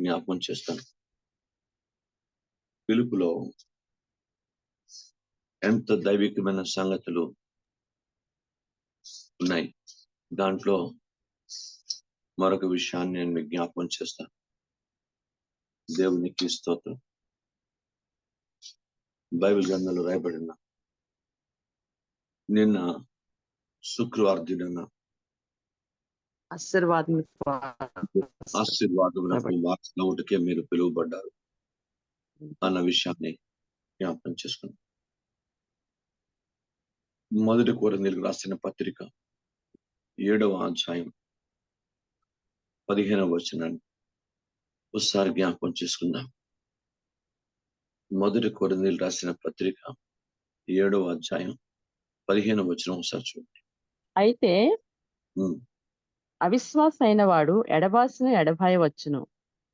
జ్ఞాపకం చేస్తాను. పిలుపులో ఎంత దైవికమైన సంగతులు ఉన్నాయి. దాంట్లో మరొక విషయాన్ని నేను మీకు జ్ఞాపకం చేస్తాను. దేవునికి స్తోత్రం. బైబిల్ గ్రంథంలో రాయబడిన నిన్న శుక్రవారం దిన ఆశీర్వాదములకు వారసులవుటకే మీరు పిలువబడ్డారు అన్న విషయాన్ని జ్ఞాపకం చేసుకున్నాం. మొదటి కొరింథీయులకు రాసిన పత్రిక 7వ అధ్యాయం 15వ వచనాన్ని ఒకసారి జ్ఞాపకం చేసుకుందాం. మొదటి కొరింథీయులకు రాసిన పత్రిక 7వ అధ్యాయం 15వ వచనం ఒకసారి చూడండి. అయితే అవిశ్వాస అయిన వాడు ఎడబాసిన ఎడబాయవచ్చును.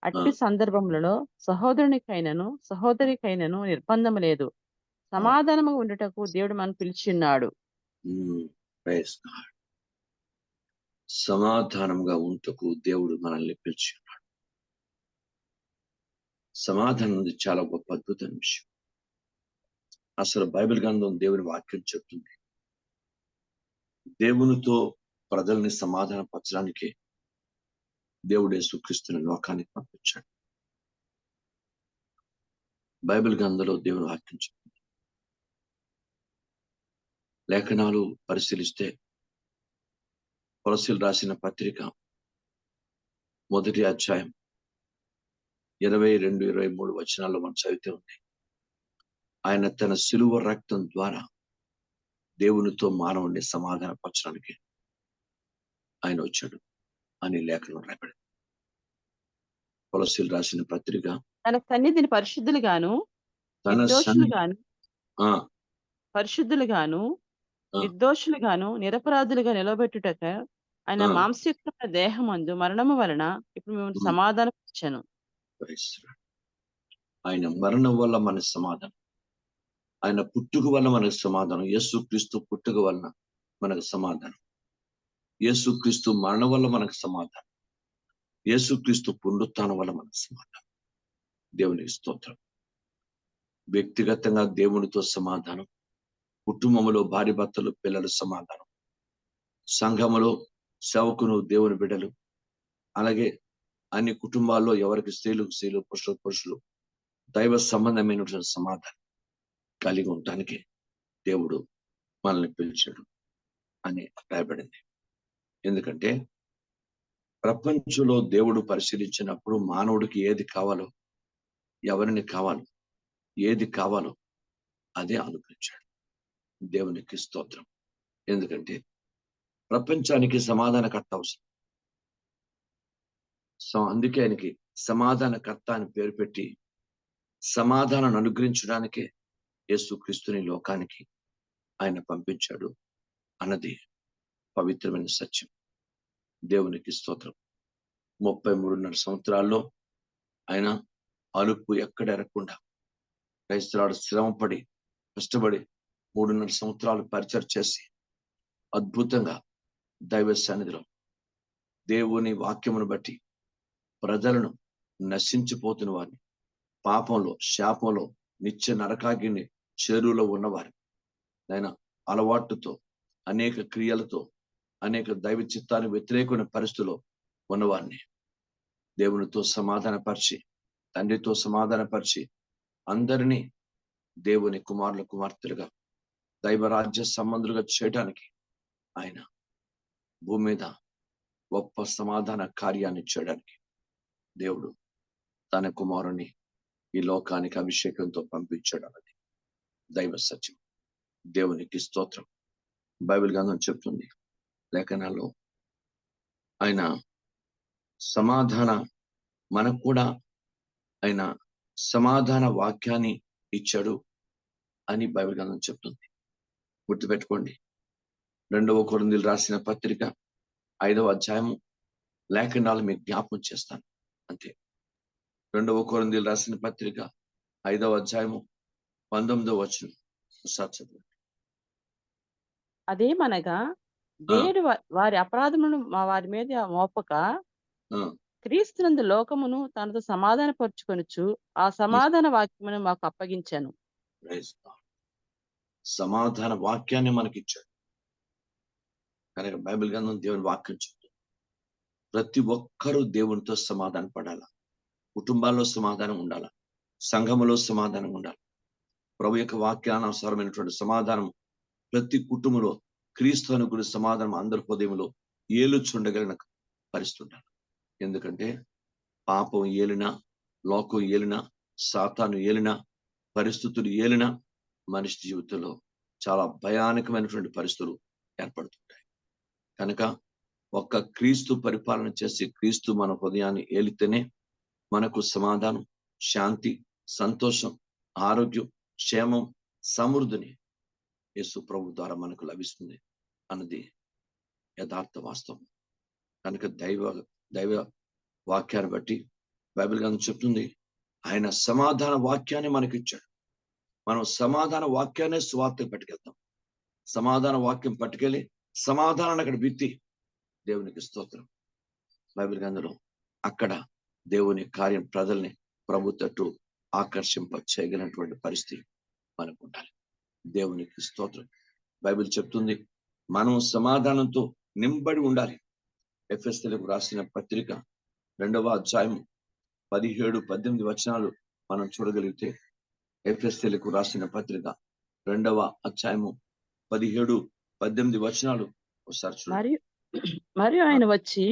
అట్టి సందర్భములలో సహోదరునికైనను సహోదరికైనను నిర్బంధము లేదు. సమాధానము ఉండుటకు దేవుడు మనం పిలిచిన్నాడు. సమాధానంగా ఉంటకు దేవుడు మనల్ని పిలిచి ఉన్నాడు. సమాధానం అనేది చాలా గొప్ప అద్భుతమైన విషయం. అసలు బైబిల్ గ్రంథం దేవుని వాక్యం చెప్తుంది, దేవునితో ప్రజల్ని సమాధానపరచడానికి దేవుడు యేసుక్రీస్తుని లోకానికి పంపించాడు. బైబిల్ గ్రంథంలో దేవుని వాక్యం చెప్తుంది. లేఖనాలు పరిశీలిస్తే కొలస్సీయులకు రాసిన పత్రిక 1వ అధ్యాయం 22, 23 వచనాల్లో మనం చదివితే ఉంది, ఆయన తన శిలువ రక్తం ద్వారా దేవునితో మానవుడిని సమాధానపరచడానికి ఆయన వచ్చాడు అని లేఖనం రాయబడింది. కొలస్సీయులకు రాసిన పత్రిక తన సన్నిధిని పరిశుద్ధులుగాను నిర్దోషులుగాను నిరపరాధులుగా నిలబెట్టుటక ఆయన మాంసయుక్తమైన దేహమందు మరణము వలన ఇప్పుడు మేము సమాధానం ఇచ్చాను. ఆయన మరణం వల్ల మనకు సమాధానం, ఆయన పుట్టుక వల్ల మనకు సమాధానం, యేసుక్రీస్తు పుట్టుక వలన మనకు సమాధానం, యేసుక్రీస్తు మరణం వల్ల మనకు సమాధానం, యేసుక్రీస్తు పునరుత్థానం వల్ల మనకు సమాధానం. దేవునికి స్తోత్రం. వ్యక్తిగతంగా దేవునితో సమాధానం, కుటుంబంలో భార్య భర్తలు పిల్లలు సమాధానం, సంఘములో సేవకును దేవుని బిడ్డలు, అలాగే అన్ని కుటుంబాల్లో ఎవరికి స్త్రీలు పురుషులు దైవ సంబంధమైనటువంటి సమాధానం కలిగి ఉండటానికి దేవుడు మనల్ని పిలిచాడు అని రాయబడింది. ఎందుకంటే ప్రపంచంలో దేవుడు పరిశీలించినప్పుడు మానవుడికి ఏది కావాలో, ఎవరిని కావాలో, ఏది కావాలో అదే అనుగ్రహించాడు. దేవునికి స్తోత్రం. ఎందుకంటే ప్రపంచానికి సమాధానకర్త అవసరం. అందుకే ఆయనకి సమాధానకర్త అని పేరు పెట్టి సమాధానాన్ని అనుగ్రహించడానికే యేసుక్రీస్తుని లోకానికి ఆయన పంపించాడు అన్నది పవిత్రమైన సత్యం. దేవునికి స్తోత్రం. 33.5 సంవత్సరాల్లో ఆయన అలుపు ఎక్కడ ఎరగకుండా క్రైస్తవుడు శ్రమపడి కష్టపడి 3.5 సంవత్సరాలు పరిచయం చేసి అద్భుతంగా దైవ సన్నిధిలో దేవుని వాక్యమును బట్టి ప్రజలను నశించిపోతున్న వారిని, పాపంలో శాపంలో నిత్య నరకాగ్ని చెరువులో ఉన్నవారు, ఆయన అలవాటుతో అనేక క్రియలతో అనేక దైవ చిత్తానికి వ్యతిరేకమైన పరిస్థితుల్లో ఉన్నవారిని దేవునితో సమాధానపరిచి, తండ్రితో సమాధానపరిచి అందరినీ దేవుని కుమారుల కుమార్తెలుగా దైవరాజ్య సంబంధులుగా చేయడానికి ఆయన భూమి మీద గొప్ప సమాధాన కార్యాన్ని చేయడానికి దేవుడు తన కుమారుని ఈ లోకానికి అభిషేకంతో పంపించాడు అన్నది దైవ సత్యం. దేవునికి స్తోత్రం. బైబిల్ గ్రంథం చెప్తుంది లేఖనాల్లో ఆయన సమాధాన మనకు కూడా ఆయన సమాధాన వాక్యాన్ని ఇచ్చాడు అని బైబిల్ గ్రంథం చెప్తుంది. గుర్తుపెట్టుకోండి. 2వ కొరింథీయులకు రాసిన పత్రిక 5వ అధ్యాయము లేఖనాలు మీకు జ్ఞాపకం చేస్తాను అంతే. 2వ కొరింథీయులకు రాసిన పత్రిక 5వ అధ్యాయము 19వ వచనం చదవండి. అదేమనగా దేవుడు వారి అపరాధములను వారి మీద మోపక క్రీస్తునందు లోకమును తనతో సమాధానపరుచుకొనుచు ఆ సమాధాన వాక్యమును మాకు అప్పగించాను. సమాధాన వాక్యాన్ని మనకిచ్చాడు కనుక బైబిల్ గ్రంథం దేవుని వాక్యం చెప్తుంది. ప్రతి ఒక్కరూ దేవునితో సమాధాన పడాలా, కుటుంబాల్లో సమాధానం ఉండాలా, సంఘములో సమాధానం ఉండాలి. ప్రభు యొక్క వాక్యానుసారమైనటువంటి సమాధానం ప్రతి కుటుంబంలో క్రీస్తు అనుకునే సమాధానం అందరి హృదయంలో ఏలుచుండగలిగిన పరిస్థితి ఉండాలి. ఎందుకంటే పాపం ఏలినా, లోకం ఏలినా, సాతాను ఏలినా, పరిస్థితులు ఏలినా మనిషి జీవితంలో చాలా భయానకమైనటువంటి పరిస్థితులు ఏర్పడుతుంటాయి. కనుక ఒక్క క్రీస్తు పరిపాలన చేసి క్రీస్తు మన హృదయాన్ని ఏలితేనే మనకు సమాధానం, శాంతి, సంతోషం, ఆరోగ్యం, క్షేమం, సమృద్ధిని యేసు ప్రభు ద్వారా మనకు లభిస్తుంది అన్నది యథార్థ వాస్తవం. కనుక దైవ వాక్యాన్ని బట్టి బైబిల్ గ్రంథం చెప్తుంది, ఆయన సమాధాన వాక్యాన్ని మనకి ఇచ్చాడు. మనం సమాధాన వాక్యాన్ని సువార్తకు పట్టుకెళ్తాం. సమాధాన వాక్యం పట్టుకెళ్ళి సమాధానాన్ని అక్కడ విత్తి దేవునికి స్తోత్రం. బైబిల్ గ్రంథంలో అక్కడ దేవుని కార్యం ప్రజల్ని ప్రభు తట్టు ఆకర్షింప చేయగలిగినటువంటి పరిస్థితి మనకు ఉండాలి. దేవునికి స్తోత్రం. బైబిల్ చెప్తుంది మనం సమాధానంతో నింబడి ఉండాలి. ఎఫెసీయులకు రాసిన పత్రిక 2వ అధ్యాయం 17-18 వచనాలు మనం చూడగలిగితే, ఎఫెసీయులకు రాసిన పత్రిక 2వ అధ్యాయము 17-18 వచనాలు ఒకసారి చూడండి. మరియు ఆయన వచ్చి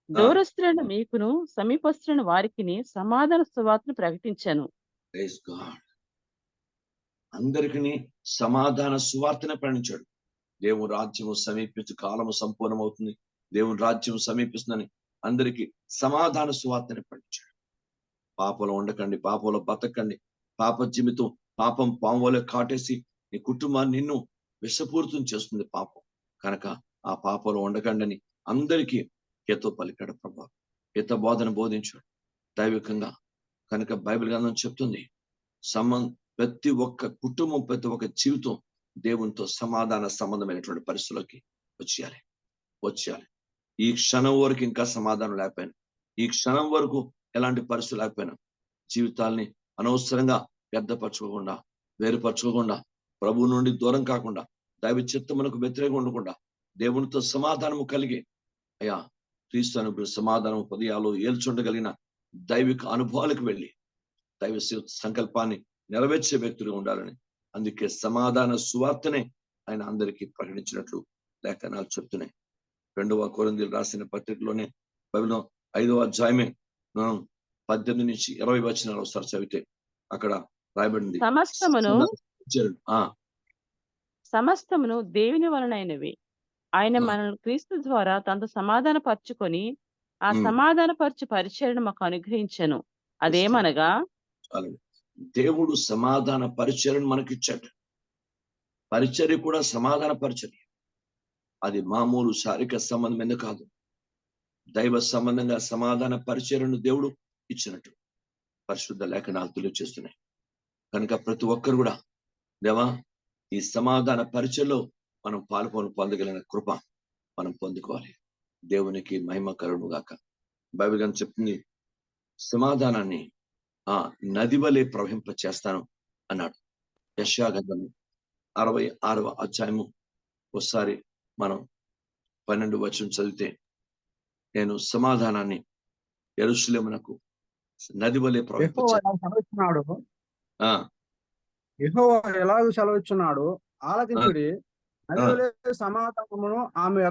దూరస్తులైన మీకును సమీపస్తులైన వారికిని సమాధాన సువార్తను ప్రకటించాను. అందరికీ సమాధాన సువార్తనే ప్రకటించాడు. దేవుని రాజ్యము సమీపించు కాలము సంపూర్ణమవుతుంది, దేవుని రాజ్యం సమీపిస్తుందని అందరికీ సమాధాన సువార్తనే ప్రకటించాడు. పాపంలో ఉండకండి, పాపంలో బతకండి, పాప జీవితం పాపం పాములో కాటేసి నీ కుటుంబాన్ని నిన్ను విషపూరితం చేస్తుంది పాపం. కనుక ఆ పాపంలో ఉండకండి అని అందరికీ హితో పలికాడు ప్రభు. హిత బోధన బోధించాడు దైవికంగా. కనుక బైబిల్ గ్రంథం చెప్తుంది ప్రతి ఒక్క కుటుంబం, ప్రతి ఒక్క జీవితం దేవునితో సమాధాన సంబంధమైనటువంటి పరిస్థితులకి వచ్చేయాలి. ఈ క్షణం వరకు ఇంకా సమాధానం లేకపోయినా, ఈ క్షణం వరకు ఎలాంటి పరిస్థితులు లేకపోయినా జీవితాల్ని అనవసరంగా వ్యర్థపరచుకోకుండా, వేరుపరచుకోకుండా, ప్రభువు నుండి దూరం కాకుండా, దైవ చిత్తమునకు వ్యతిరేకంగా ఉండకుండా దేవునితో సమాధానము కలిగి అయ్యా క్రీస్తు అనుగ్రహ సమాధానం హృదయాలు ఏల్చుండగలిగిన దైవిక అనుభవాలకు వెళ్ళి దైవ సంకల్పాన్ని నెరవేర్చే వ్యక్తులుగా ఉండాలని, అందుకే సమాధాన సువార్తనే ఆయన అందరికీ ప్రకటించినట్లు లేఖనాలు చెప్తున్నాయి. 2వ కొరింథీయులకు రాసిన పత్రికలోనే బైబిల్ 5వ అధ్యాయమే 18-20 వచనాలు ఒకసారి చదివితే అక్కడ రాయబడింది, సమస్తమును దేవుని వలనైనవి, ఆయన మనల్ని క్రీస్తు ద్వారా తనతో సమాధాన పరుచుకొని ఆ సమాధాన పరచు పరిచర్యను మాకు అనుగ్రహించను. అదేమనగా దేవుడు సమాధాన పరిచర్యను మనకిచ్చాడు. పరిచర్య కూడా సమాధాన పరిచర్య. అది మామూలు శారీరక సంబంధమైన కాదు, దైవ సంబంధంగా సమాధాన పరిచర్యను దేవుడు ఇచ్చినట్టు పరిశుద్ధ లేఖనాలు తెలియజేస్తున్నాయి. కనుక ప్రతి ఒక్కరు కూడా దేవా ఈ సమాధాన పరిచర్యలో మనం పొందగలిగిన కృప మనం పొందుకోవాలి. దేవునికి మహిమ కలుగును గాక. బైబిల్ గ్రంథం చెప్తుంది సమాధానాన్ని నది వలె ప్రవహింప చేస్తాను అన్నాడు. యెషయా గ్రంథం 66వ అధ్యాయము ఒకసారి మనం 12 వచనం చదివితే, నేను సమాధానాన్ని యెరూషలేమునకు నది వలె ప్రవహింపచేస్తున్నాడు. యెహోవా ఎలాగూ సెలవిస్తున్నాడు, ఆలకించుడి, నది వలె సమాధానమును ఆమె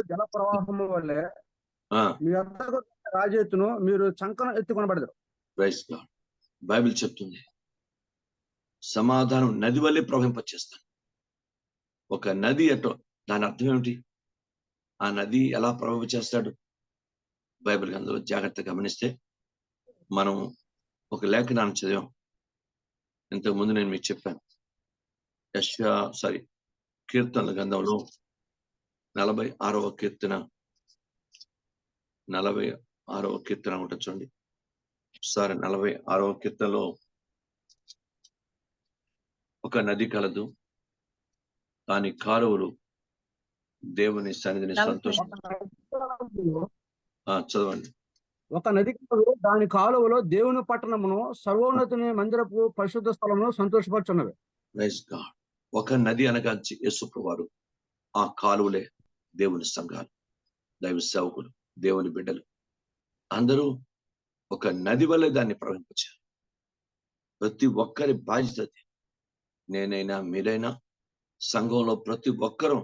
జల ప్రవాహము వల్లే మీ వద్దకు రాజెత్తును, మీరు చంకను ఎత్తుకొనబడతారు. బైబిల్ చెప్తుంది సమాధానం నది వల్లే ప్రవహింపచేస్తాను. ఒక నది అటో దాని అర్థం ఏమిటి? ఆ నది ఎలా ప్రవహింప చేస్తాడు? బైబిల్ అందులో జాగ్రత్తగా గమనిస్తే మనం ఒక లేఖనాన్ని చదివాం. ఇంతకు ముందు నేను మీకు చెప్పాను. కీర్తనల గ్రంథంలో 46వ కీర్తన 46వ కీర్తన ఉంటుంది చూడండి. 46వ కీర్తనలో ఒక నది కలదు, దాని కాలువలు దేవుని సన్నిధిని నలభై. సంతోషం. చదవండి. ఒక నది కలదు, దాని కాలువలో దేవుని పట్టణమును సర్వోన్నతుని మందిరపు పరిశుద్ధ స్థలమును సంతోషపరచున్నవి. Praise God. ఒక నది అనగా యేసు వారు, ఆ కాలువలే దేవుని సంఘాలు, దైవ సేవకులు, దేవుని బిడ్డలు అందరూ ఒక నది వల్లే దాన్ని ప్రవహించారు. ప్రతి ఒక్కరి బాధ్యత అది. నేనైనా మీరైనా సంఘంలో ప్రతి ఒక్కరూ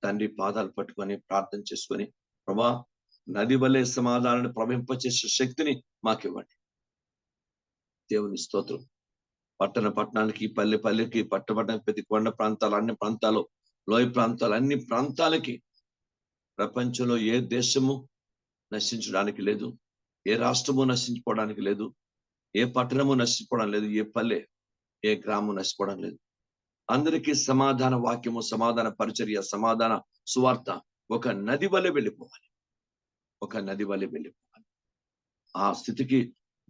తండ్రి పాదాలు పట్టుకొని ప్రార్థన చేసుకొని, ప్రభా నది వల్లే సమాధానాన్ని ప్రవహింపచేసే శక్తిని మాకివ్వండి. దేవుని స్తోత్రం. పట్టణానికి, పల్లెకి, పట్టణానికి, ప్రతి కొండ ప్రాంతాలు, అన్ని ప్రాంతాలు, లోయ ప్రాంతాలు, అన్ని ప్రాంతాలకి, ప్రపంచంలో ఏ దేశము నశించడానికి లేదు, ఏ రాష్ట్రము నశించుకోవడానికి లేదు, ఏ పట్టణము నశించుకోవడం లేదు, ఏ పల్లె, ఏ గ్రామం నశించుకోవడం లేదు. అందరికీ సమాధాన వాక్యము, సమాధాన పరిచర్య, సమాధాన సువార్త ఒక నది వల్లే వెళ్ళిపోవాలి. ఒక నది వల్లే వెళ్ళిపోవాలి. ఆ స్థితికి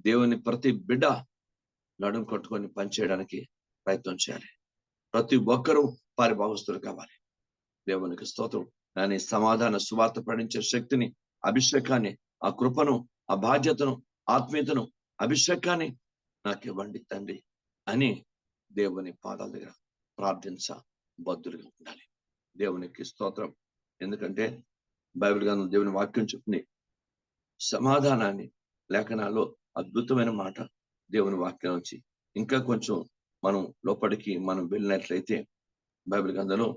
దేవుని ప్రతి బిడ్డ నడుం కట్టుకొని పనిచేయడానికి ప్రయత్నం చేయాలి. ప్రతి ఒక్కరూ పారిభాగస్తులు కావాలి. దేవునికి స్తోత్రం. దాని సమాధాన సువార్త ప్రకటించే శక్తిని, అభిషేకాన్ని, ఆ కృపను, ఆ బాధ్యతను, ఆత్మీయతను, అభిషేకాన్ని నాకు ఇవ్వండి తండ్రి అని దేవుని పాదాల దగ్గర ప్రార్థించ బద్దులుగా ఉండాలి. దేవునికి స్తోత్రం. ఎందుకంటే బైబిల్ గ్రంథం దేవుని వాక్యం చెప్తుంది, సమాధానాన్ని, లేఖనాల్లో అద్భుతమైన మాట దేవుని వాక్యం నుంచి ఇంకా కొంచెం మనం లోపలికి మనం వెళ్ళినట్లయితే బైబిల్ గ్రంథంలో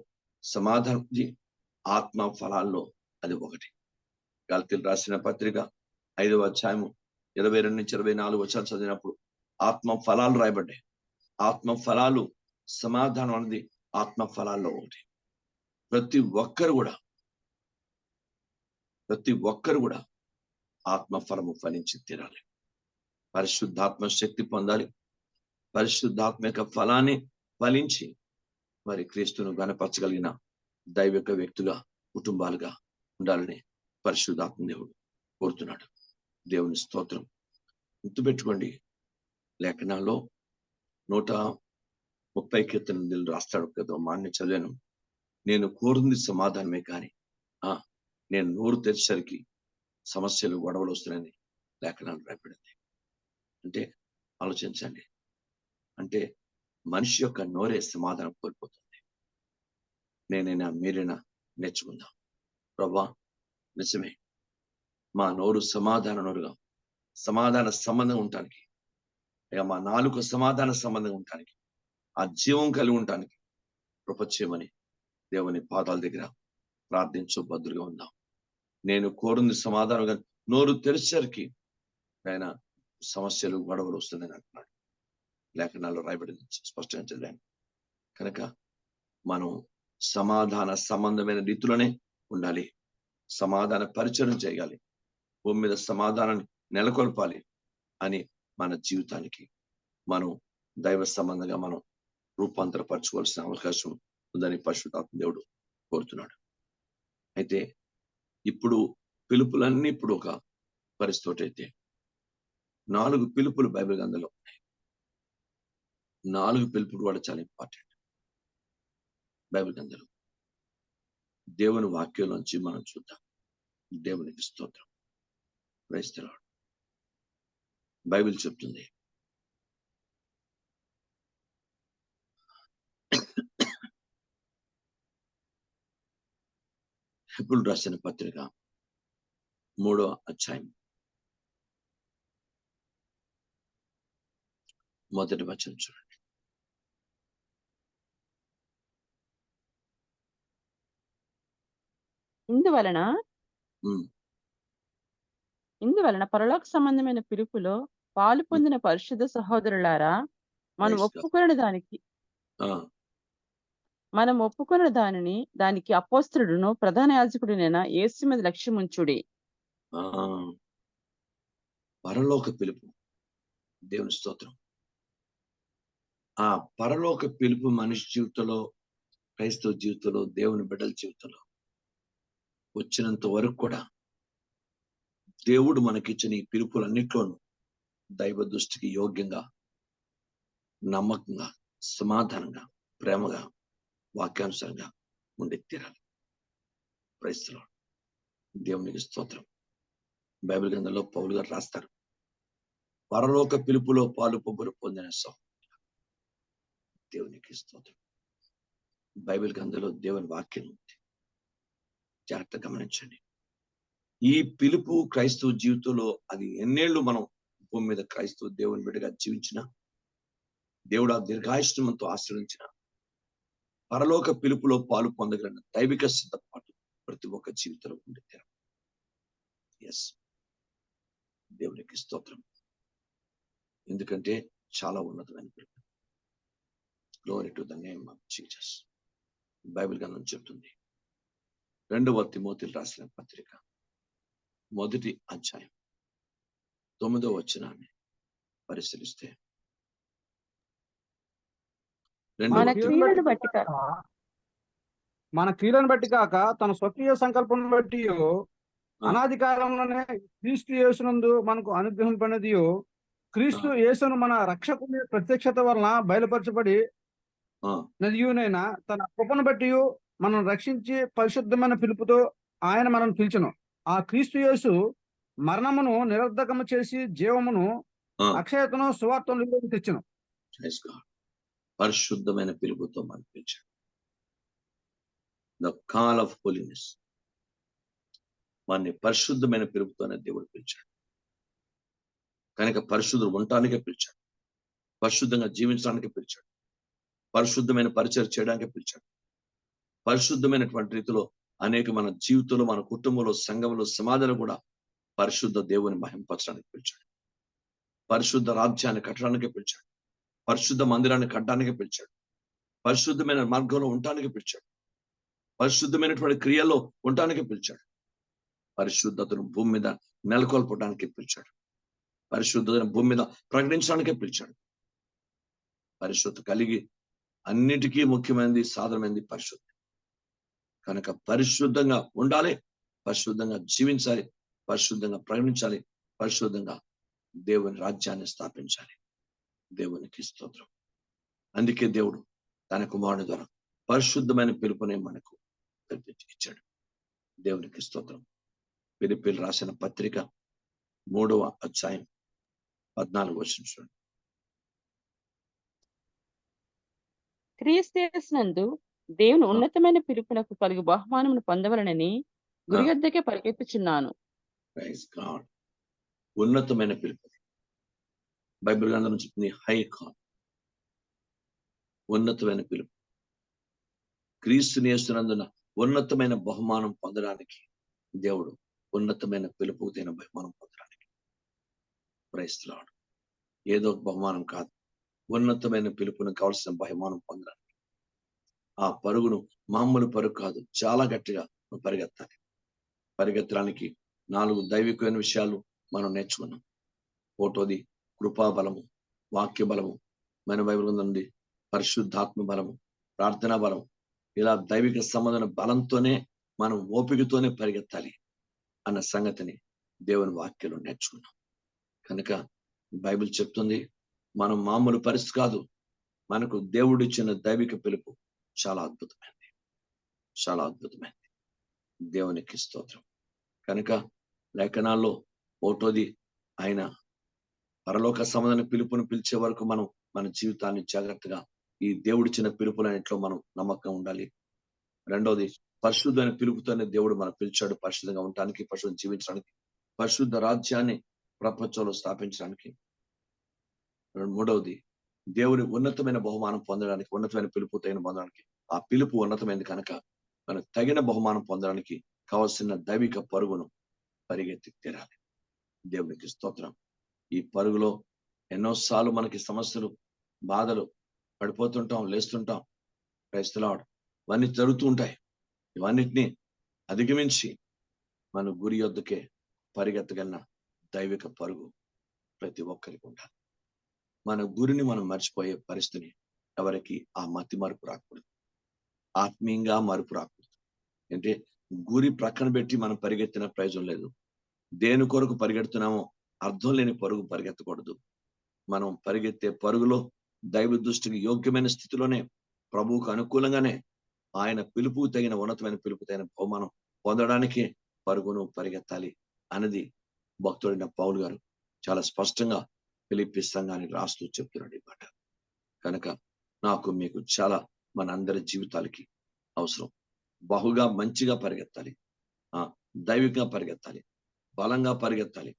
సమాధానం ఆత్మ ఫలాల్లో అది ఒకటి. గలతీయులకు రాసిన పత్రిక 5వ అధ్యాయము 22 నుంచి 24 వచనాలు చదివినప్పుడు ఆత్మ ఫలాలు రాయబడ్డాయి. ఆత్మ ఫలాలు, సమాధానం అనేది ఆత్మ ఫలాల్లో ఒకటి. ప్రతి ఒక్కరు కూడా ఆత్మ ఫలము ఫలించి తీరాలి. పరిశుద్ధాత్మ శక్తి పొందాలి. పరిశుద్ధాత్మ యొక్క ఫలాన్ని ఫలించి మరి క్రీస్తును గణపరచగలిగిన దైవిక వ్యక్తుగా, కుటుంబాలుగా ఉండాలని పరిశుద్ధాత్మ దేవుడు కోరుతున్నాడు. దేవుని స్తోత్రం. గుర్తుపెట్టుకోండి, లేఖనాల్లో 130 కీర్తనలు రాస్తాడు కదా, మాన్ని చదివాను. నేను కోరింది సమాధానమే కానీ నేను నోరు తెరిచేసరికి సమస్యలు, గొడవలు వస్తున్నాయని లేఖనాలు రాయబడింది. అంటే ఆలోచించండి. అంటే మనిషి యొక్క నోరే సమాధానం కోల్పోతుంది. నేనైనా మీరైనా నేర్చుకుందాం. ప్రభా నిజమే, మా నోరు సమాధాన నోరుగా, సమాధాన సంబంధం ఉండటానికి, ఇక మా నాలుక సమాధాన సంబంధం ఉండటానికి, ఆ జీవం కలిగి ఉండటానికి కృప చేయమని దేవుని పాదాల దగ్గర ప్రార్థించు బద్దులుగా ఉందాం. నేను కోరింది సమాధానంగా నోరు తెరిచేసరికి ఆయన సమస్యలు, గొడవలు వస్తుందని అంటున్నాడు. లేఖనాల్లో రాయబడింది, స్పష్టంగా చదివాను. కనుక మనం సమాధాన సంబంధమైన రీతిలోనే ఉండాలి. సమాధాన పరిచయం చేయాలి. భూమి మీద సమాధానాన్ని నెలకొల్పాలి అని మన జీవితానికి మనం దైవ సంబంధంగా మనం రూపాంతరపరచుకోవాల్సిన అవకాశం ఉందని పరిశుద్ధాత్మ దేవుడు కోరుతున్నాడు. అయితే ఇప్పుడు పిలుపులన్నీ ఇప్పుడు ఒక పరిస్థితి అయితే 4 పిలుపులు బైబిల్ గ్రంథంలో ఉన్నాయి. 4 పిలుపులు కూడా చాలా ఇంపార్టెంట్ బైబిల్ గ్రంథంలో. దేవుని వాక్యం నుంచి మనం చూద్దాం. దేవునికి స్తోత్రం. Praise the lord. బైబిల్ చెప్తుంది, హెబ్రీయులకు రాసిన పత్రిక 3వ అధ్యాయం 1వ వచనం చూడండి. ఇందువలన పరలోక సంబంధమైన పిలుపులో పాలు పొందిన పరిశుద్ధ సహోదరులారా, మనం ఒప్పుకున్న దానిని దానికి అపోస్తలుడును ప్రధాన యాజకుడినైన యేసు మీద లక్ష్యం ఉంచుడి. పరలోక పిలుపు. దేవుని స్తోత్రం. ఆ పరలోక పిలుపు మనిషి జీవితంలో, క్రైస్తవ జీవితంలో, దేవుని బిడ్డల జీవితంలో వచ్చినంత వరకు కూడా దేవుడు మనకిచ్చిన ఈ పిలుపులన్నిట్లోనూ దైవ దృష్టికి యోగ్యంగా, నమ్మకంగా, సమాధానంగా, ప్రేమగా, వాక్యానుసారంగా ఉండి తీరాలి. Praise the Lord. దేవునికి స్తోత్రం. బైబిల్ గ్రంథంలో పౌలు గారు రాస్తారు, పరలోక పిలుపులో పాలు పొంగులు పొందిన దేవునికి స్తోత్రం. బైబిల్ గ్రంథంలో దేవుని వాక్యం ఉంది, జాగ్రత్తగా గమనించండి. ఈ పిలుపు క్రైస్తవ జీవితంలో అది ఎన్నేళ్లు మనం భూమి మీద క్రైస్తవ దేవుని బిడ్డగా జీవించిన, దేవుడు ఆ దీర్ఘాయుష్మంతో ఆశ్రయించిన, పరలోక పిలుపులో పాలు పొందగలిగిన దైవిక సిద్ధపాటు ప్రతి ఒక్క జీవితంలో ఉండి ఎస్, దేవునికి స్తోత్రం. ఎందుకంటే చాలా ఉన్నతమైన పిలుపు. Glory to the name of Jesus. Bible గ్రంథం చెప్తుంది, 2వ తిమోతికి రాసిన పత్రిక 1వ అధ్యాయం 9వ వచనాన్ని పరిశీలిస్తే, మన క్రియలను బట్టి కాక తన స్వకీయ సంకల్పం బట్టి అనాది కాలంలోనే క్రీస్తు యేసునందు మనకు అనుగ్రహింపనిది క్రీస్తు యేసును మన రక్షకుని ప్రత్యక్షత వలన బయలుపరచబడి నదియునైనా తన కృపను బట్టి మనం రక్షించి పరిశుద్ధమైన పిలుపుతో ఆయన మనం పిలిచెను. ఆ క్రీస్తు యేసు మరణమును నిరర్ధకము చేసి జీవమును అక్షయతను సువార్తను తెచ్చెను. పరిశుద్ధమైన పిలుపుతో మనం పిలిచాడు. The call of holiness. వారిని పరిశుద్ధమైన పిలుపుతోనే దేవుడు పిలిచాడు. కనుక పరిశుద్ధుడు ఉండటానికే పిలిచాడు, పరిశుద్ధంగా జీవించడానికి పిలిచాడు, పరిశుద్ధమైన పరిచయం చేయడానికి పిలిచాడు. పరిశుద్ధమైనటువంటి రీతిలో అనేక మన జీవితంలో, మన కుటుంబంలో, సంఘంలో, సమాజంలో కూడా పరిశుద్ధ దేవుని మహింపరచడానికి పిలిచాడు. పరిశుద్ధ రాజ్యాన్ని కట్టడానికి పిలిచాడు, పరిశుద్ధ మందిరాన్ని కట్టడానికి పిలిచాడు, పరిశుద్ధమైన మార్గంలో ఉండటానికి పిలిచాడు, పరిశుద్ధమైనటువంటి క్రియల్లో ఉండటానికి పిలిచాడు, పరిశుద్ధతను భూమి మీద నెలకొల్పడానికి పిలిచాడు, పరిశుద్ధతను భూమి మీద ప్రకటించడానికే పిలిచాడు. పరిశుద్ధత కలిగి అన్నిటికీ ముఖ్యమైనది, సాధనమైనది పరిశుద్ధం. కనుక పరిశుద్ధంగా ఉండాలి, పరిశుద్ధంగా జీవించాలి, పరిశుద్ధంగా ప్రకటించాలి, పరిశుద్ధంగా దేవుని రాజ్యాన్ని స్థాపించాలి. దేవునికి స్తోత్రం. అందుకే దేవుడు తన కుమారుని ద్వారా పరిశుద్ధమైన పిలుపునే మనకు ఇచ్చాడు. దేవునికి స్తోత్రం. ఫిలిప్పీయులకు రాసిన పత్రిక 3వ అధ్యాయం 14వ వచనం చూడండి. క్రీస్తునందు దేవుని ఉన్నతమైన పిలుపునకు కలిగి బహుమానమును పొందవలనని గురియొద్దకే పరిగెత్తుచున్నాను. ఉన్నతమైన పిలుపు బైబిల్ గ్రంథం చెప్తుంది, హై కాల్, ఉన్నతమైన పిలుపు. క్రీస్తుని యేసునందున ఉన్నతమైన బహుమానం పొందడానికి దేవుడు ఉన్నతమైన పిలుపు తగిన బహుమానం పొందడానికి ప్రైజ్ ది లార్డ్. ఏదో బహుమానం కాదు, ఉన్నతమైన పిలుపును కావాల్సిన బహుమానం పొందడానికి. ఆ పరుగును మామూలు పరుగు కాదు, చాలా గట్టిగా పరిగెత్తాలి. పరిగెత్తడానికి 4 దైవికమైన విషయాలు మనం నేర్చుకున్నాం. ఒకటోది కృపాబలము, వాక్య బలము, మన బైబిల్ నుండి పరిశుద్ధాత్మ బలము, ప్రార్థనా బలం. ఇలా దైవిక సంబంధమైన బలంతోనే మనం ఓపికతోనే పరిగెత్తాలి అన్న సంగతిని దేవుని వాక్యంలో నేర్చుకున్నాం. కనుక బైబిల్ చెప్తుంది, మనం మామూలు పరిస్థితి కాదు, మనకు దేవుడు ఇచ్చిన దైవిక పిలుపు చాలా అద్భుతమైనది, చాలా అద్భుతమైనది. దేవునికి స్తోత్రం. కనుక లేఖనాల్లో ఒకటోది ఆయన పరలోక సంబంధమైన పిలుపును పిలిచే వరకు మనం మన జీవితాన్ని జాగ్రత్తగా ఈ దేవుడిచ్చిన పిలుపులన్నింటిలో మనం నమ్మకం ఉండాలి. రెండోది పరిశుద్ధమైన పిలుపుతోనే దేవుడు మనం పిలిచాడు, పరిశుద్ధంగా ఉండటానికి, పరిశుద్ధం జీవించడానికి, పరిశుద్ధ రాజ్యాన్ని ప్రపంచంలో స్థాపించడానికి. మూడవది దేవుని ఉన్నతమైన బహుమానం పొందడానికి, ఉన్నతమైన పిలుపు తగిన పొందడానికి. ఆ పిలుపు ఉన్నతమైనది కనుక మనకు తగిన బహుమానం పొందడానికి కావలసిన దైవిక పరుగును పరిగెత్తి తీరాలి. దేవునికి స్తోత్రం. ఈ పరుగులో ఎన్నోసార్లు మనకి సమస్యలు, బాధలు, పడిపోతుంటాం, లేస్తుంటాం. Praise the Lord. ఇవన్నీ జరుగుతూ ఉంటాయి. ఇవన్నిటినీ అధిగమించి మన గురి యొద్దకే పరిగెత్తగలిగిన దైవిక పరుగు ప్రతి ఒక్కరికి ఉండాలి. మన గురిని మనం మర్చిపోయే పరిస్థితిని ఎవరికి ఆ మతి మరుపు రాకూడదు, ఆత్మీయంగా మరుపు రాకూడదు. అంటే గురి ప్రక్కన పెట్టి మనం పరిగెత్తిన ప్రయోజనం లేదు. దేని కొరకు పరిగెడుతున్నామో అర్థం లేని పరుగు పరిగెత్తకూడదు. మనం పరిగెత్తే పరుగులో దైవ దృష్టికి యోగ్యమైన స్థితిలోనే ప్రభువుకు అనుకూలంగానే ఆయన పిలుపు తగిన ఉన్నతమైన పిలుపు తగిన బహుమానం పొందడానికి పరుగును పరిగెత్తాలి అన్నది భక్తుడైన పౌలు గారు చాలా స్పష్టంగా ఫిలిప్పీ సంఘానికి రాస్తూ చెప్తున్నాడు ఈ మాట. కనుక నాకు మీకు చాలా మన అందరి జీవితాలకి అవసరం. బహుగా మంచిగా పరిగెత్తాలి, దైవికంగా పరిగెత్తాలి, బలంగా పరిగెత్తాలి.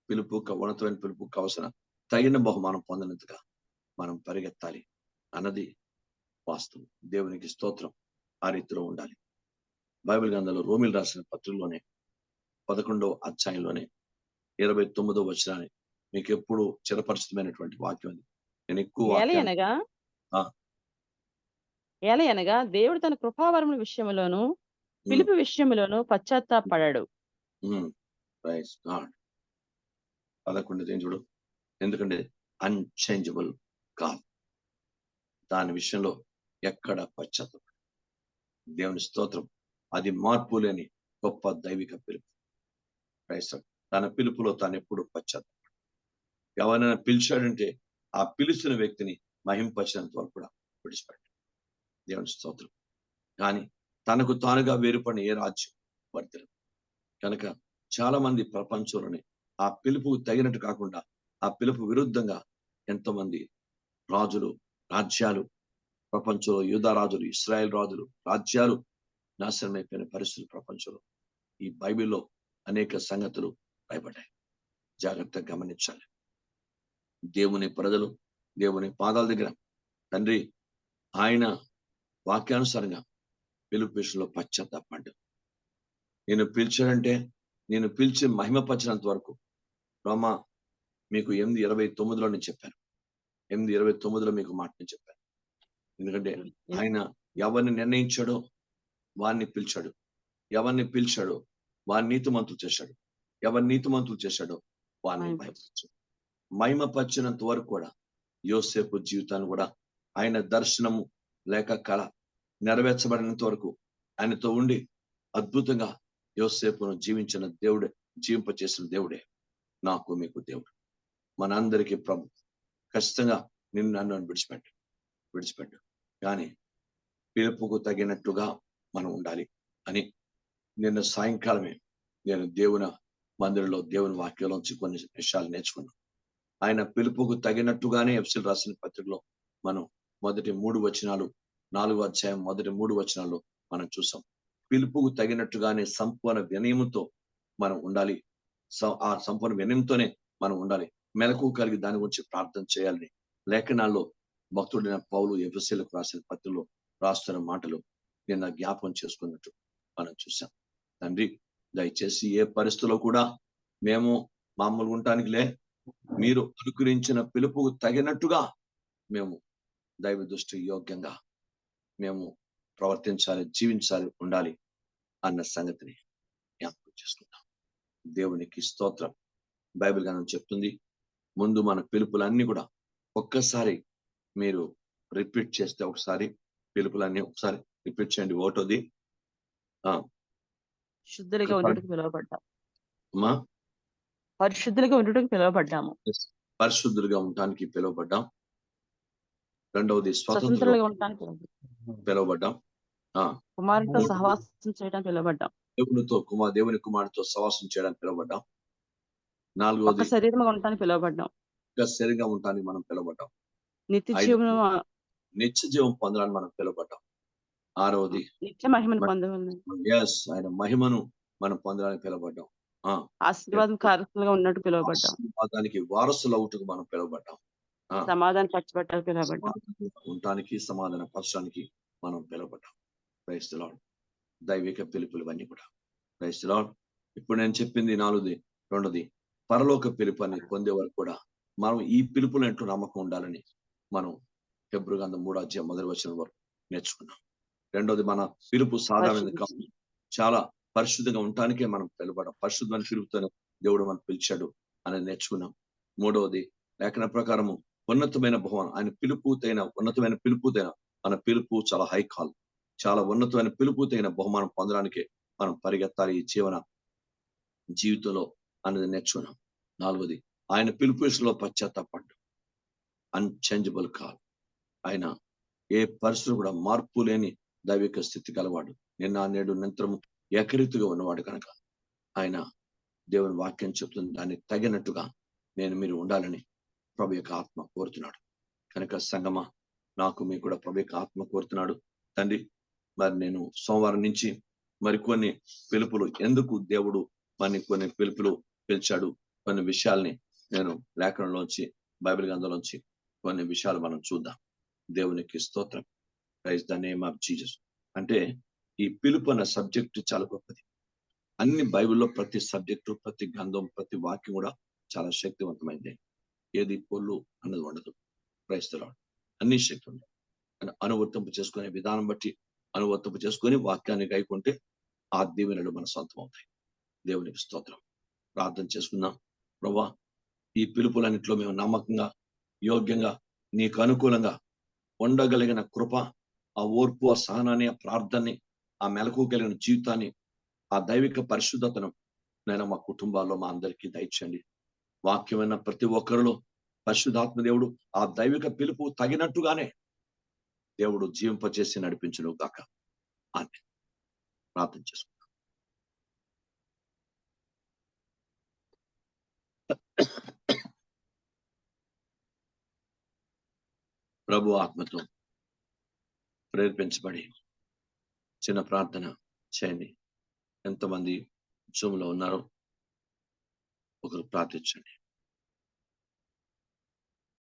ఉన్నతమైన పిలుపుకు అవసరం తగిన బహుమానం పొందినంతగా మనం పరిగెత్తాలి అన్నది వాస్తవం. దేవునికి స్తోత్రం. ఆ రీతిలో ఉండాలి. బైబిల్ గ్రంథంలో రోమిల్ రాసిన పత్రికలోనే 11వ అధ్యాయంలోనే 29వ వచనాన్ని మీకు ఎప్పుడు చిరపరిచితమైనటువంటి వాక్యం అది. నేను ఎక్కువ వాక్యాన్ని ఏలయనగా దేవుడు తన కృపావరముల విషయంలోను పిలుపు విషయంలోను పశ్చాత్తాపడాడు. 11 చూడు. ఎందుకంటే అన్చేంజబుల్ కాదు, దాని విషయంలో ఎక్కడ పశ్చాత్తాపం. దేవుని స్తోత్రం. అది మార్పు లేని గొప్ప దైవిక పిలుపు. తన పిలుపులో తాను ఎప్పుడు పశ్చాత్తాపం. ఎవరైనా పిలిచాడంటే ఆ పిలిచిన వ్యక్తిని మహింపరిచినంత వరకు కూడా విడిచిపెట్టాడు. దేవుని స్తోత్రం. కానీ తనకు తానుగా వేరుపడిన ఏ రాజ్యం వర్తిరదు. కనుక చాలా మంది ప్రపంచంలోనే ఆ పిలుపుకు తగినట్టు కాకుండా ఆ పిలుపు విరుద్ధంగా ఎంతో మంది రాజులు, రాజ్యాలు, ప్రపంచంలో యూదా రాజులు, ఇస్రాయేల్ రాజులు, రాజ్యాలు నాశనమైపోయిన పరిస్థితులు ప్రపంచంలో ఈ బైబిల్లో అనేక సంగతులు రాయబడ్డాయి. జాగ్రత్తగా గమనించాలి. దేవుని ప్రజలు దేవుని పాదాల దగ్గర తండ్రి ఆయన వాక్యానుసారంగా పిలుపు విషయంలో పశ్చాత్తాపడ్డాడు. నేను పిలిచాడంటే నేను పిలిచి మహిమపరిచినంత వరకు రోమా మీకు 8:29లో నేను చెప్పాను. 8:29లో మీకు మాటని చెప్పాను. ఎందుకంటే ఆయన ఎవరిని నిర్ణయించాడో వారిని పిలిచాడు, ఎవరిని పిలిచాడో వారిని నీతిమంతులు చేశాడు, ఎవరిని నీతిమంతులు చేశాడో వారిని మహిమపరిచాడు. మహిమపరిచినంత వరకు కూడా యోసేపు జీవితాన్ని కూడా ఆయన దర్శనము లేక కళ నెరవేర్చబడినంత వరకు ఆయనతో ఉండి అద్భుతంగా యోసేపును జీవించిన దేవుడే, జీవింపచేసిన దేవుడే నాకు మీకు దేవుడు. మనందరికీ ప్రభు ఖచ్చితంగా నిన్ను నన్ను విడిచిపెట్టు. కానీ పిలుపుకు తగినట్టుగా మనం ఉండాలి అని నిన్న సాయంకాలమే నేను దేవుని మందిరంలో దేవుని వాక్యంలోంచి కొన్ని విషయాలు నేర్చుకున్నాను. ఆయన పిలుపుకు తగినట్టుగానే ఎఫెసీయులకు రాసిన పత్రికలో మనం మొదటి 3 వచనాలు, 4వ అధ్యాయం మొదటి 3 వచనాల్లో మనం చూసాం. పిలుపుకు తగినట్టుగానే సంపూర్ణ వినయముతో మనం ఉండాలి. ఆ సంపూర్ణ వినయంతోనే మనం ఉండాలి. మెలకు కలిగి దాని గురించి ప్రార్థన చేయాలని లేఖనాల్లో భక్తుడైన పౌలు ఎఫెసీయులకు రాసిన పత్రికలో రాస్తున్న మాటలు నిన్న జ్ఞాపకం చేసుకున్నట్టు మనం చూసాం. తండ్రి దయచేసి ఏ పరిస్థితుల్లో కూడా మేము మామూలుగా ఉండటానికి మీరు అనుకరించిన పిలుపుకు తగినట్టుగా మేము దైవ దృష్టి యోగ్యంగా మేము ప్రవర్తించాలి, జీవించాలి, ఉండాలి అన్న సంగతిని జ్ఞాపకం చేసుకుంటాం. దేవునికి స్తోత్రం. బైబిల్ గ్రంథం చెప్తుంది, ముందు మన పిలుపులన్నీ కూడా ఒక్కసారి మీరు రిపీట్ చేస్తే, ఒకసారి పిలుపులన్నీ ఒకసారి రిపీట్ చేయండి. ఒకటోది శుద్ధులుగా ఉండటకు పిలువబడ్డాం. అమ్మా, పరిశుద్ధులుగా ఉండటకు పిలువబడ్డాము. పరిశుద్ధులుగా ఉండటానికి పిలువబడ్డాం. రెండవది స్వతంత్రులుగా ఉండటానికి పిలువబడ్డాం. కుమారునితో సహవాసం చేయడానికి పిలువబడ్డాం. దేవుని కుమారునితో సహవాసం చేయడానికి పిలువబడ్డాం. నాలుగవది శరీరంగా ఉండటానికి పిలువబడ్డాం. శరీరంగా ఉండటానికి మనం పిలువబడ్డాం. నిత్య జీవం పొందడానికి మనం పిలువబడ్డాం. ఆరవది నిత్య మహిమను పొందవాలి. ఆయన మహిమను మనం పొందడానికి పిలువబడ్డాం. ఆశీర్వాదం కార్యక్రమంగా ఉన్నట్టు పిలువబడ్డాం. ఆశీర్వాదానికి వారసులు అవుటకు మనం పిలువబడ్డాం. సమాధానం పరచబట్టానికి పిలువబడ్డాం. ఉండటానికి సమాధాన పరచడానికి మనం పిలువబడ్డాం. Praise the lord. దైవిక పిలుపులు ఇవన్నీ కూడా. Praise the Lord. ఇప్పుడు నేను చెప్పింది రెండోది పరలోక పిలుపు అని పొందే వరకు కూడా మనం ఈ పిలుపులు అంటూ నమ్మకం ఉండాలని మనం హెబ్రీ గ్రంథం 3వ అధ్యాయం మొదటి వచనం వరకు నేర్చుకున్నాం. రెండోది మన పిలుపు సాధారణంగా కాదు, చాలా పరిశుద్ధంగా ఉండటానికే మనం పిలువబడ్డాం. పరిశుద్ధమైన పిలుపుతోనే దేవుడు మనం పిలిచాడు అనేది నేర్చుకున్నాం. మూడవది లేఖన ప్రకారము ఉన్నతమైన బహుమానం, ఆయన ఉన్నతమైన పిలుపుతైన మన పిలుపు చాలా హై కాల్, చాలా ఉన్నతమైన పిలుపుతైన బహుమానం పొందడానికే మనం పరిగెత్తాలి ఈ జీవితంలో అనేది నేర్చుకున్నాం. నాలుగోది ఆయన పిలుపు విషయంలో పశ్చాత్తాపడ్డు. Unchangeable call. ఆయన ఏ పరిస్థితులు కూడా మార్పు లేని దైవిక స్థితి కలవాడు. నిన్న నేడు నిరంతరము ఏకరీతిగా ఉన్నవాడు కనుక ఆయన దేవుని వాక్యం చెప్తుంది, దానికి తగినట్టుగా మీరు ఉండాలని ప్రభు యొక్క ఆత్మ కోరుతున్నాడు. కనుక సంగమా, నాకు మీకు కూడా ప్రభు యొక్క ఆత్మ కోరుతున్నాడు. తండ్రి, మరి నేను సోమవారం నుంచి మరికొన్ని పిలుపులు, ఎందుకు దేవుడు మరి కొన్ని పిలుపులు పిలిచాడు, కొన్ని విషయాల్ని నేను లేఖనంలోంచి, బైబిల్ గ్రంథంలోంచి కొన్ని విషయాలు మనం చూద్దాం. దేవునికి స్తోత్రం. Praise the name of Jesus. అంటే ఈ పిలుపు అన్న సబ్జెక్టు చాలా గొప్పది. అన్ని బైబిల్లో ప్రతి సబ్జెక్టు, ప్రతి గ్రంథం, ప్రతి వాక్యం కూడా చాలా శక్తివంతమైంది. ఏది పొల్లు అన్నది ఉండదు. Praise the Lord. అన్ని శక్తి ఉంటాయి. అనువర్తింపు చేసుకునే విధానం బట్టి అనువర్తింపు చేసుకొని వాక్యాన్ని గైకుంటే ఆ దీవెనలు మన సొంతం అవుతాయి. దేవునికి స్తోత్రం. ప్రార్థన చేసుకుందాం. ప్రభువా, ఈ పిలుపులన్నింటిలో మేము నమ్మకంగా, యోగ్యంగా, నీకు అనుకూలంగా ఉండగలిగిన కృప, ఆ ఓర్పు, ఆ సహనాన్ని, ఆ ప్రార్థనని, ఆ మెలకు కలిగిన జీవితాన్ని, ఆ దైవిక పరిశుద్ధతను నేను మా కుటుంబాల్లో మా అందరికీ దయచేయండి. వాక్యమైన ప్రతి ఒక్కరిలో పరిశుద్ధాత్మ దేవుడు ఆ దైవిక పిలుపు తగినట్టుగానే దేవుడు జీవింపచేసి నడిపించును గాక. ఆమేన్. ప్రార్థన చేసుకుందాం. ప్రభు ఆత్మతో ప్రేరేపించబడి చిన్న ప్రార్థన చేయండి. ఎంతమంది జూమ్లో ఉన్నారో ఒకరు ప్రార్థించండి.